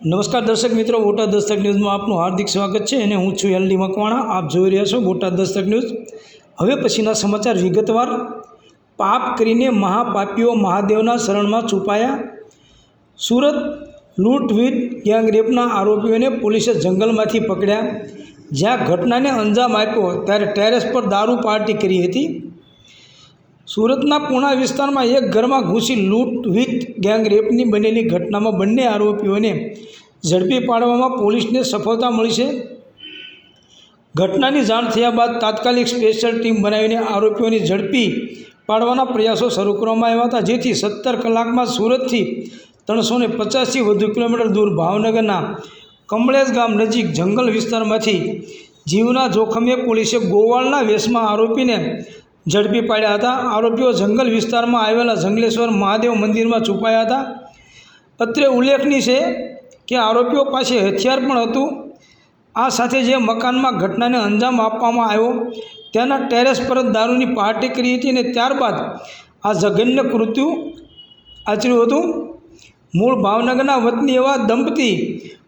નમસ્કાર દર્શક મિત્રો, બોટાદ દસ્તક ન્યૂઝમાં આપનું હાર્દિક સ્વાગત છે અને હું છું એલડી મકવાણા। આપ જોઈ રહ્યા છો બોટાદ દસ્તક ન્યૂઝ। હવે પછીના સમાચાર વિગતવાર। પાપ કરીને મહાપાપીઓ મહાદેવના શરણમાં છુપાયા। સુરત લૂંટ વિથ ગેંગરેપના આરોપીઓને પોલીસે જંગલમાંથી પકડ્યા। જ્યાં ઘટનાને અંજામ આપ્યો ત્યારે ટેરેસ પર દારૂ પાર્ટી કરી હતી। સુરતના પૂણા વિસ્તારમાં એક ઘરમાં ઘૂસી લૂંટ વિથ ગેંગરેપની બનેલી ઘટનામાં બંને આરોપીઓને ઝડપી પાડવામાં પોલીસને સફળતા મળી છે। ઘટનાની જાણ થયા બાદ તાત્કાલિક સ્પેશિયલ ટીમ બનાવીને આરોપીઓને ઝડપી પાડવાના પ્રયાસો શરૂ કરવામાં આવ્યા હતા, જેથી 17 કલાકમાં સુરતથી 350થી વધુ કિલોમીટર દૂર ભાવનગરના કમળેશ ગામ નજીક જંગલ વિસ્તારમાંથી જીવના જોખમે પોલીસે ગોવાળના વેશમાં આરોપીને ઝડપી પાડ્યા હતા। આરોપીઓ જંગલ વિસ્તારમાં આવેલા જંગલેશ્વર મહાદેવ મંદિરમાં છુપાયા હતા। અત્રે ઉલ્લેખનીય છે કે આરોપીઓ પાસે હથિયાર પણ હતું। આ સાથે જે મકાનમાં ઘટનાને અંજામ આપવામાં આવ્યો તેના ટેરેસ પર દારૂની પાર્ટી કરી હતી અને ત્યારબાદ આ જઘન્ય કૃત્યુ આચર્યું હતું। મૂળ ભાવનગરના વતની એવા દંપતી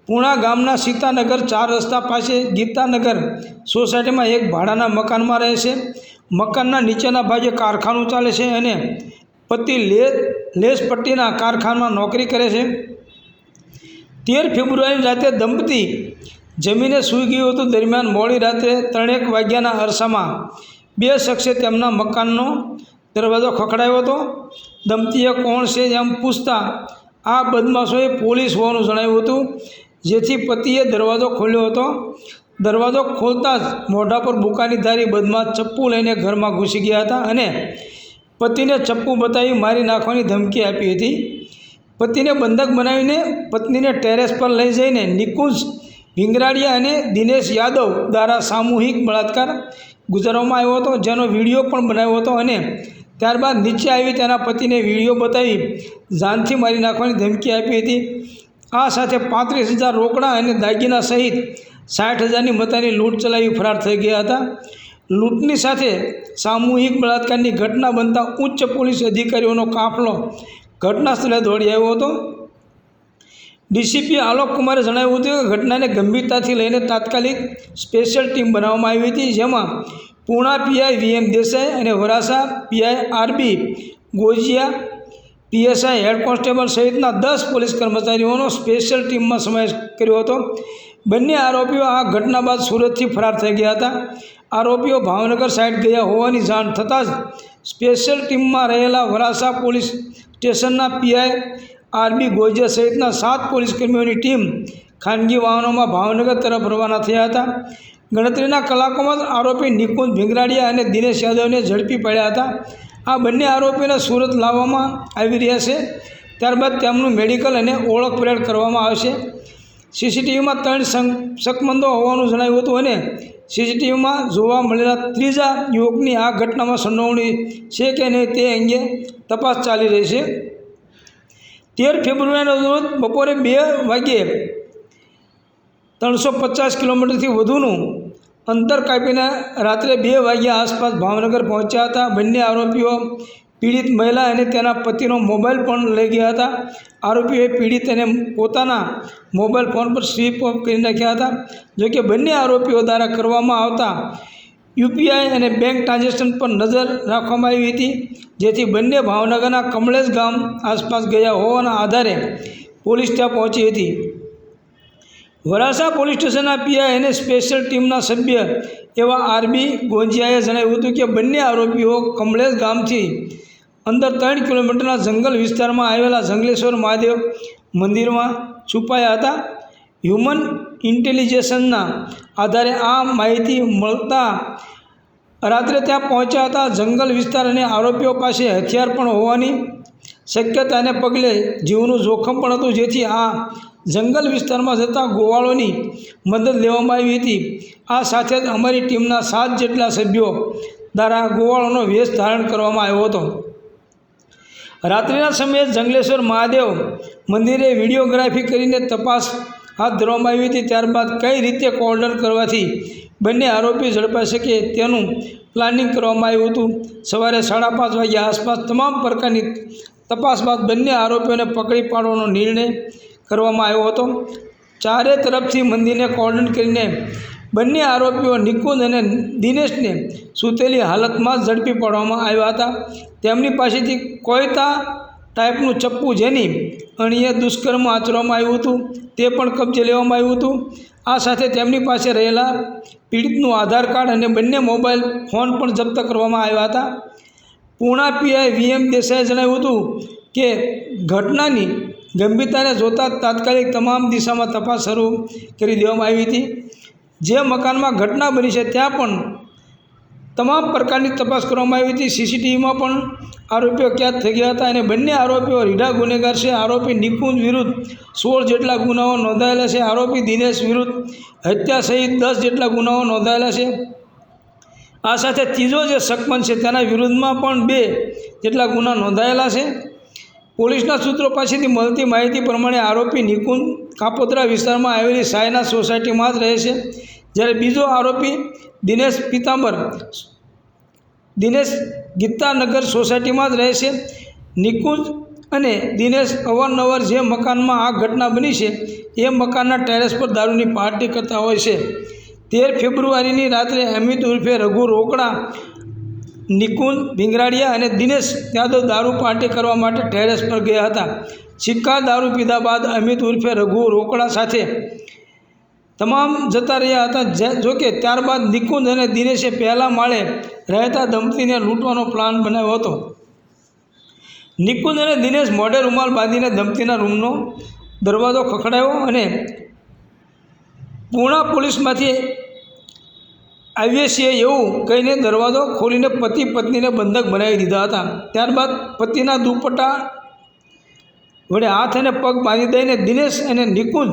પૂણા ગામના સીતાનગર 4 રસ્તા પાસે ગીતાનગર સોસાયટીમાં એક ભાડાના મકાનમાં રહે છે। મકાનના નીચેના ભાગે કારખાનું ચાલે છે અને પતિ લેસ પટ્ટીના કારખાનામાં નોકરી કરે છે। 13 ફેબ્રુઆરીની રાતે દંપતી જમીને સૂઈ ગયું હતું। દરમિયાન મોડી રાત્રે 3:00 વાગ્યાના અરસામાં 2 શખ્સે તેમના મકાનનો દરવાજો ખખડાવ્યો હતો। દંપતીએ કોણ છે એમ પૂછતા આ બદમાશોએ પોલીસ હોવાનું જણાવ્યું હતું, જેથી પતિએ દરવાજો ખોલ્યો હતો। દરવાજો ખોલતા જ મોઢા પર બુકાની ધારી બદમાશ ચપ્પુ લઈને ઘરમાં ઘૂસી ગયા હતા અને પતિને ચપ્પુ બતાવી મારી નાખવાની ધમકી આપી હતી। પતિને બંધક બનાવીને પત્નીને ટેરેસ પર લઈ જઈને નિકુંજ ભીંગરાડિયા અને દિનેશ યાદવ દ્વારા સામૂહિક બળાત્કાર ગુજારવામાં આવ્યો હતો, જેનો વિડીયો પણ બનાવ્યો હતો અને ત્યારબાદ નીચે આવી તેના પતિને વિડીયો બતાવી જાનથી મારી નાખવાની ધમકી આપી હતી। આ સાથે 35,000 રોકડા અને દાગીના સહિત 60,000ની મતાની લૂંટ ચલાવી ફરાર થઈ ગયા હતા। લૂંટની સાથે સામૂહિક બળાત્કારની ઘટના બનતા ઉચ્ચ પોલીસ અધિકારીઓનો કાફલો ઘટના સ્થળે દોડી આવ્યો હતો। ડીસીપી આલોક કુમારે જણાવ્યું હતું કે ઘટનાને ગંભીરતાથી લઈને તાત્કાલિક સ્પેશિયલ ટીમ બનાવવામાં આવી હતી, જેમાં પૂણા પીઆઈ VM દેસાઈ અને વરાસા PI RB Gojiya, PSI head constable સહિતના 10 પોલીસ કર્મચારીઓનો સ્પેશિયલ ટીમમાં સમાવેશ કર્યો હતો। બંને આરોપીઓ આ ઘટના બાદ સુરતથી ફરાર થઈ ગયા હતા। આરોપીઓ ભાવનગર સાઈડ ગયા હોવાની જાણ થતાં જ સ્પેશિયલ ટીમમાં રહેલા વરાસા પોલીસ સ્ટેશનના પીઆઈ RB ગોજિયા સહિતના 7 પોલીસ કર્મીઓની ટીમ ખાનગી વાહનોમાં ભાવનગર તરફ રવાના થયા હતા। ગણતરીના કલાકોમાં જ આરોપી નિકુંજ ભીંગરાડિયા અને દિનેશ યાદવને ઝડપી પાડ્યા હતા। આ બંને આરોપીઓને સુરત લાવવામાં આવી રહ્યા છે। ત્યારબાદ તેમનું મેડિકલ અને ઓળખ પરેડ કરવામાં આવશે। સીસીટીવીમાં 3 શકમંદો હોવાનું જણાવ્યું હતું અને સીસીટીવીમાં જોવા મળેલા ત્રીજા યુવકની આ ઘટનામાં સંડોવણી છે કે નહીં તે અંગે તપાસ ચાલી રહી છે। 13 ફેબ્રુઆરીના રોજ બપોરે 2 વાગ્યે 350 કિલોમીટરથી વધુનું અંતર કાપીને રાત્રે 2 વાગ્યા આસપાસ ભાવનગર પહોંચ્યા હતા। બંને આરોપીઓ પીડિત મહિલા અને તેના પતિનો મોબાઈલ પણ લઈ ગયા હતા। આરોપીઓએ પીડિત અને પોતાના મોબાઈલ ફોન પર સ્વિચ ઓફ કરી નાખ્યા હતા। જોકે બંને આરોપીઓ દ્વારા કરવામાં આવતા UPI અને બેંક ટ્રાન્ઝેક્શન પર નજર રાખવામાં આવી હતી, જેથી બંને ભાવનગરના કમળેશ ગામ આસપાસ ગયા હોવાના આધારે પોલીસ ત્યાં પહોંચી હતી। વરાસા પોલીસ સ્ટેશનના પીઆઈ અને સ્પેશિયલ ટીમના સભ્ય એવા RB ગોંજિયાએ જણાવ્યું હતું કે બંને આરોપીઓ કમળેશ ગામથી અંદર 3 કિલોમીટરના જંગલ વિસ્તારમાં આવેલા જંગલેશ્વર મહાદેવ મંદિરમાં છુપાયા હતા। હ્યુમન ઇન્ટેલિજન્સના આધારે આ માહિતી મળતા રાત્રે ત્યાં પહોંચ્યા હતા। જંગલ વિસ્તાર અને આરોપીઓ પાસે હથિયાર પણ હોવાની શક્યતાને પગલે જીવનું જોખમ પણ હતું, જેથી આ જંગલ વિસ્તારમાં જતા ગોવાળોની મદદ લેવામાં આવી હતી। આ સાથે જ અમારી ટીમના 7 જેટલા સભ્યો દ્વારા ગોવાળોનો વેશ ધારણ કરવામાં આવ્યો હતો। રાત્રિના સમયે જંગલેશ્વર મહાદેવ મંદિરે વિડીયોગ્રાફી કરીને તપાસ હાથ ધરવામાં આવી હતી। ત્યારબાદ કઈ રીતે કોર્ડર કરવાથી બંને આરોપી ઝડપાઈ શકે તેનું પ્લાનિંગ કરવામાં આવ્યું હતું। સવારે 5:30 વાગ્યા આસપાસ તમામ પ્રકારની તપાસ બાદ બંને આરોપીઓને પકડી પાડવાનો નિર્ણય કરવામાં આવ્યો હતો. ચારે તરફથી મંદિરને કોર્ડન કરીને બંને આરોપીઓ નિકુંજ અને દિનેશને સૂતેલી હાલતમાં જ ઝડપી પાડવામાં આવ્યા હતા. તેમની પાસેથી કોયતા ટાઈપનું ચપ્પુ જેની અણીએ દુષ્કર્મ આચરવામાં આવ્યું હતું તે પણ કબજે લેવામાં આવ્યું હતું. આ સાથે તેમની પાસે રહેલા પીડિતનું આધાર કાર્ડ અને બંને મોબાઈલ ફોન પણ જપ્ત કરવામાં આવ્યા હતા. પૂણા પીઆઈ VM દેસાઈએ જણાવ્યું હતું કે ઘટનાની ગંભીરતાને જોતા તાત્કાલિક તમામ દિશામાં તપાસ શરૂ કરી દેવામાં આવી હતી. જે મકાનમાં ઘટના બની છે ત્યાં પણ તમામ પ્રકારની તપાસ કરવામાં આવી હતી. CCTVમાં પણ આરોપીઓ કેદ થઈ ગયા હતા અને બંને આરોપીઓ રીઢા ગુનેગાર છે. આરોપી નિકુંજ વિરુદ્ધ 16 જેટલા ગુનાઓ નોંધાયેલા છે. આરોપી દિનેશ વિરુદ્ધ હત્યા સહિત 10 જેટલા ગુનાઓ નોંધાયેલા છે. આ સાથે ત્રીજો જે શકમન છે તેના વિરુદ્ધમાં પણ 2 જેટલા ગુના નોંધાયેલા છે. પોલીસના સૂત્રો પાસેથી મળતી માહિતી પ્રમાણે આરોપી નિકુંજ કાપોદ્રા વિસ્તારમાં આવેલી સાયના સોસાયટીમાં જ રહે છે, જ્યારે બીજો આરોપી દિનેશ ગીતાનગર સોસાયટીમાં જ રહે છે. નિકુંજ અને દિનેશ અવારનવાર જે મકાનમાં આ ઘટના બની છે એ મકાનના ટેરેસ પર દારૂની પાર્ટી કરતા હોય છે. 13 ફેબ્રુઆરીની રાત્રે અમિત ઉર્ફે રઘુ રોકડા, નિકુંજ ભીંગરાડિયા અને દિનેશ યાદવ દારૂ પાર્ટી કરવા માટે ટેરેસ પર ગયા હતા. સિક્કા દારૂ પીધા બાદ અમિત ઉર્ફે રઘુ રોકડા સાથે તમામ જતા રહ્યા હતા. જોકે ત્યારબાદ નિકુંજ અને દિનેશે પહેલા માળે રહેતા દંપતીને લૂંટવાનો પ્લાન બનાવ્યો હતો. નિકુંજ અને દિનેશ મોઢે રૂમાલ બાંધીને દંપતીના રૂમનો દરવાજો ખખડાવ્યો અને પૂણા પોલીસમાંથી આવીએ છીએ એવું કહીને દરવાજો ખોલીને પતિ પત્નીને બંધક બનાવી દીધા હતા. ત્યારબાદ પતિના દુપટ્ટા વડે હાથ અને પગ બાંધી દઈને દિનેશ અને નિકુંજ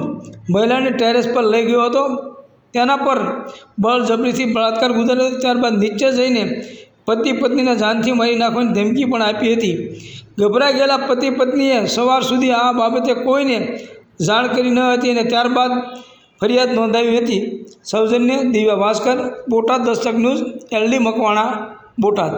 મહિલાને ટેરેસ પર લઈ ગયો હતો. તેના પર બળજબરીથી બળાત્કાર ગુજાર્યો. ત્યારબાદ નીચે જઈને પતિ પત્નીને જાનથી મારી નાખવાની ધમકી પણ આપી હતી. ગભરાઈ ગયેલા પતિ પત્નીએ સવાર સુધી આ બાબતે કોઈને જાણ કરી ન હતી અને ત્યારબાદ ફરિયાદ નોંધાવી હતી. સૌજન્ય દિવ્યા ભાસ્કર, બોટાદ દસ્તક ન્યૂઝ, LD મકવાણા, બોટાદ.